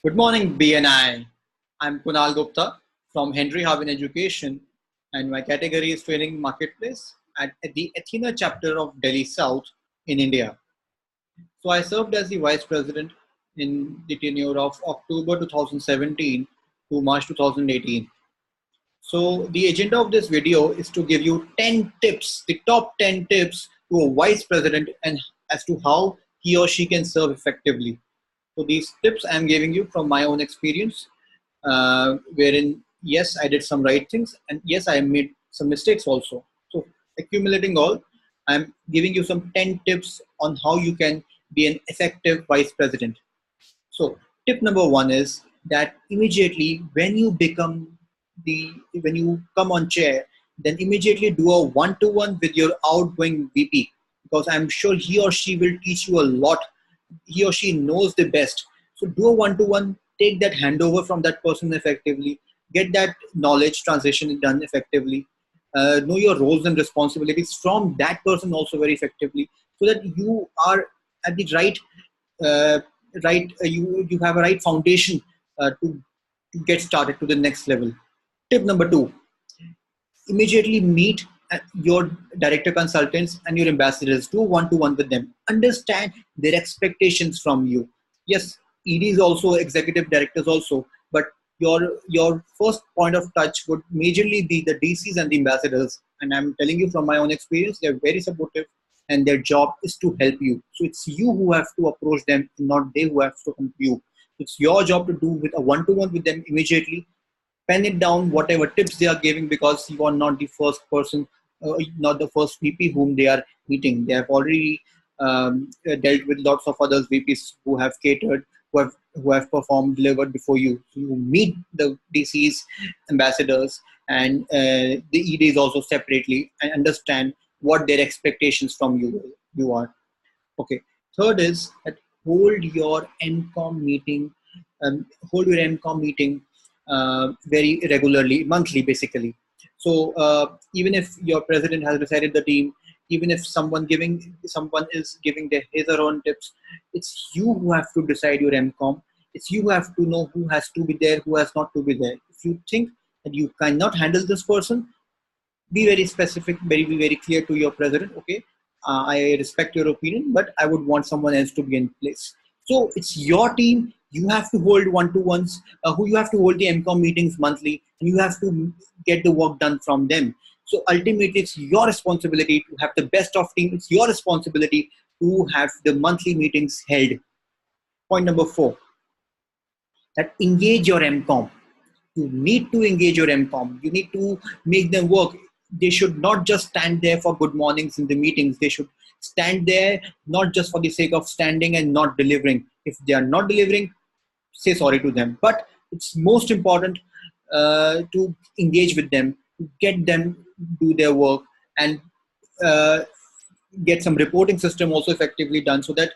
Good morning, BNI. I'm Kounal Gupta from Harvin Education, and my category is Training Marketplace at the Athena chapter of Delhi South in India. So I served as the Vice President in the tenure of October 2017 to March 2018. So the agenda of this video is to give you 10 tips, the top 10 tips to a Vice President and as to how he or she can serve effectively. So these tips I'm giving you from my own experience, wherein yes, I did some right things, and yes, I made some mistakes also. So accumulating all, I'm giving you some 10 tips on how you can be an effective vice president. So tip number one is that immediately when you come on chair, then immediately do a one-to-one with your outgoing VP, because I'm sure he or she will teach you a lot. He or she knows the best. So do a one-to-one, take that handover from that person effectively, get that knowledge transition done effectively, know your roles and responsibilities from that person also very effectively, so that you are at the uh, you have a right foundation to get started to the next level. Tip number two, immediately meet your director consultants and your ambassadors. Do one-to-one with them. Understand their expectations from you. Yes, EDs also, executive directors also, but your first point of touch would majorly be the DCs and the ambassadors. And I'm telling you from my own experience, they're very supportive and their job is to help you. So it's you who have to approach them, not they who have to come to you. It's your job to do with a one-to-one with them immediately. Pen it down, whatever tips they are giving, because you are not the first person, not the first VP whom they are meeting. They have already dealt with lots of other VPs who have catered, who have performed, delivered before you. So you meet the DCs, ambassadors, and the EDs also separately, and understand what their expectations from you are. Okay. Third is that hold your MCOM meeting, hold your MCOM meeting very regularly, monthly basically. So even if your president has decided the team, even if someone is giving his or her own tips, it's you who have to decide your MCOM. It's you who have to know who has to be there, who has not to be there. If you think that you cannot handle this person, be very specific, be very clear to your president. Okay, I respect your opinion, but I would want someone else to be in place. So it's your team. You have to hold one-to-ones. Who you have to hold the MCOM meetings monthly, and you have to get the work done from them. So ultimately, it's your responsibility to have the best of team. It's your responsibility to have the monthly meetings held. Point number four, that engage your MCOM. You need to engage your MCOM. You need to make them work. They should not just stand there for good mornings in the meetings. They should stand there not just for the sake of standing and not delivering. If they are not delivering, say sorry to them. But it's most important to engage with them, to get them do their work, and uh, get some reporting system also effectively done, so that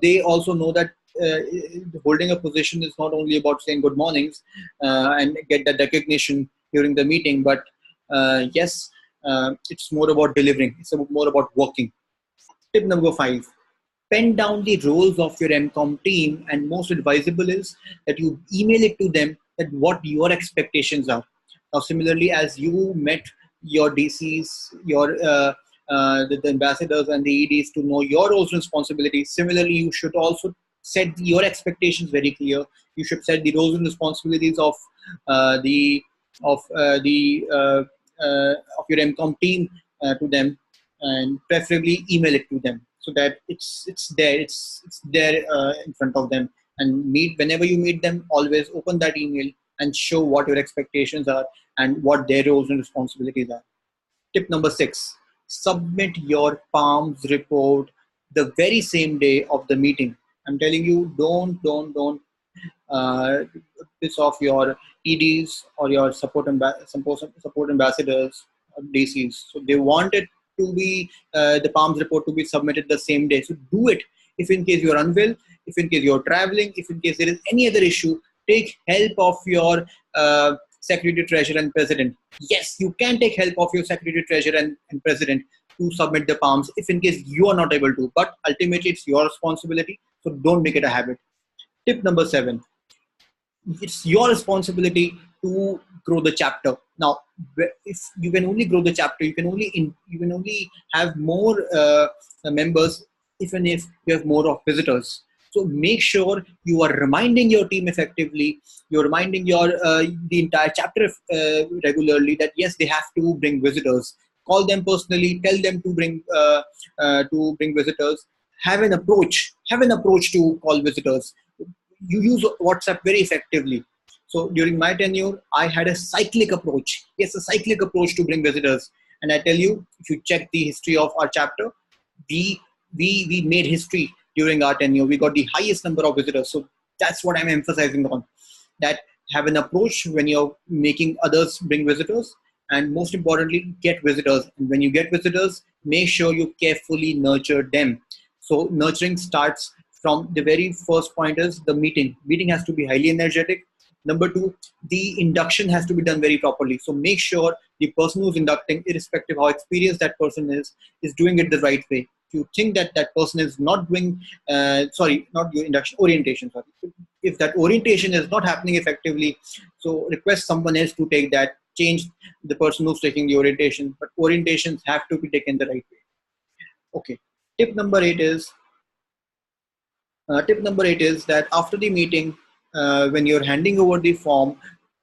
they also know that holding a position is not only about saying good mornings and get that recognition during the meeting, but yes, it's more about delivering. It's more about working. Tip number five, pen down the roles of your MCOM team, and most advisable is that you email it to them that what your expectations are. Now, similarly, as you met your DCs, the ambassadors and the EDs to know your roles and responsibilities, similarly, you should also set your expectations very clear. You should set the roles and responsibilities of the the of your MCOM team to them, and preferably email it to them, so that it's there in front of them. And meet whenever you meet them, always open that email and show what your expectations are and what their roles and responsibilities are. Tip number six, submit your PALMS report the very same day of the meeting. I'm telling you, don't uh, piss off your EDs or your support ambassadors or DCs. So they want it to be the PALMS report to be submitted the same day. So do it. If in case you're unwell, if in case you're traveling, if in case there is any other issue, take help of your secretary, treasurer, and president. Yes, you can take help of your secretary, treasurer, and president to submit the PALMS if in case you are not able to. But ultimately, it's your responsibility. So don't make it a habit. Tip number seven, it's your responsibility to grow the chapter. Now, if you can only grow the chapter, you can only have more members even if you have more of visitors. So make sure you are reminding your team effectively. You're reminding your the entire chapter regularly that yes, they have to bring visitors. Call them personally. Tell them to bring visitors. Have an approach to call visitors. You use WhatsApp very effectively. So during my tenure, I had a cyclic approach. Yes, a cyclic approach to bring visitors. And I tell you, if you check the history of our chapter, we we made history during our tenure. We got the highest number of visitors. So that's what I'm emphasizing on. That have an approach when you're making others bring visitors, and most importantly, get visitors. And when you get visitors, make sure you carefully nurture them. So nurturing starts from the very first point is the meeting. Meeting has to be highly energetic. Number two, the induction has to be done very properly. So make sure the person who's inducting, irrespective how experienced that person is doing it the right way. If you think that that person is not doing, not your induction, orientation, sorry. If that orientation is not happening effectively, so request someone else to take that, change the person who's taking the orientation, but orientations have to be taken the right way. Okay. Tip number eight is Tip number eight is that after the meeting, when you're handing over the form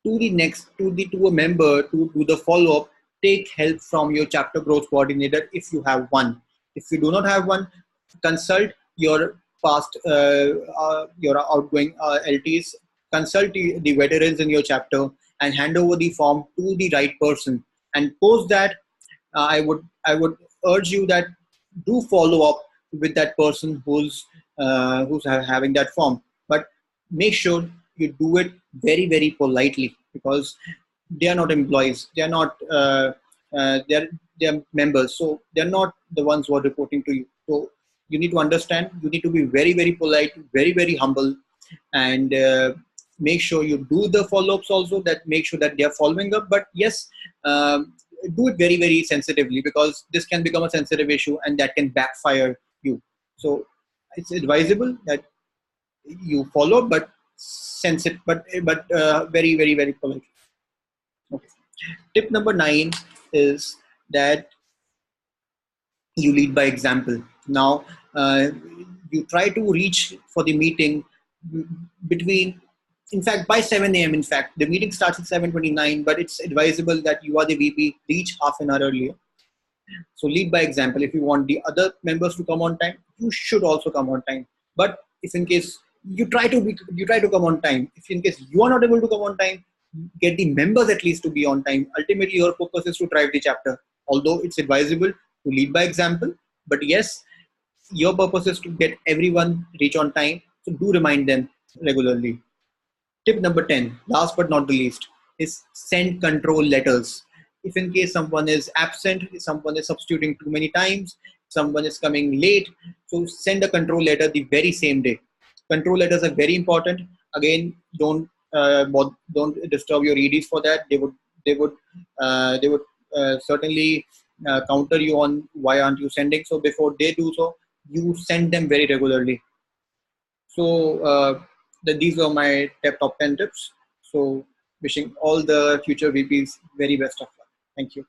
to a member to do the follow up, take help from your chapter growth coordinator if you have one. If you do not have one, consult your past your outgoing LTs, consult the veterans in your chapter, and hand over the form to the right person. And post that, I would urge you that do follow up with that person who's having that form, but make sure you do it very very politely, because they are not employees, they are not they're members, so they're not the ones who are reporting to you. So you need to understand, you need to be very very polite, very very humble, and make sure you do the follow-ups also, that make sure that they are following up. But yes, do it very very sensitively, because this can become a sensitive issue and that can backfire you. So it's advisable that you follow, but sensitive, but very very very polite. Okay. Tip number nine is that you lead by example. Now, you try to reach for the meeting between, in fact, by 7 a.m. In fact, the meeting starts at 7:29, but it's advisable that you are the VP, reach half an hour earlier. So lead by example. If you want the other members to come on time, you should also come on time. But if in case you try to come on time, if in case you are not able to come on time, get the members at least to be on time. Ultimately, your focus is to drive the chapter. Although it's advisable to lead by example, but yes, your purpose is to get everyone reach on time. So do remind them regularly. Tip number 10, last but not the least, is send control letters. If in case someone is absent, someone is substituting too many times, someone is coming late, so send a control letter the very same day. Control letters are very important. Again, don't disturb your EDs for that. They would certainly counter you on why aren't you sending. So before they do so, you send them very regularly. So these were my top 10 tips. So wishing all the future VPs very best of luck. Thank you.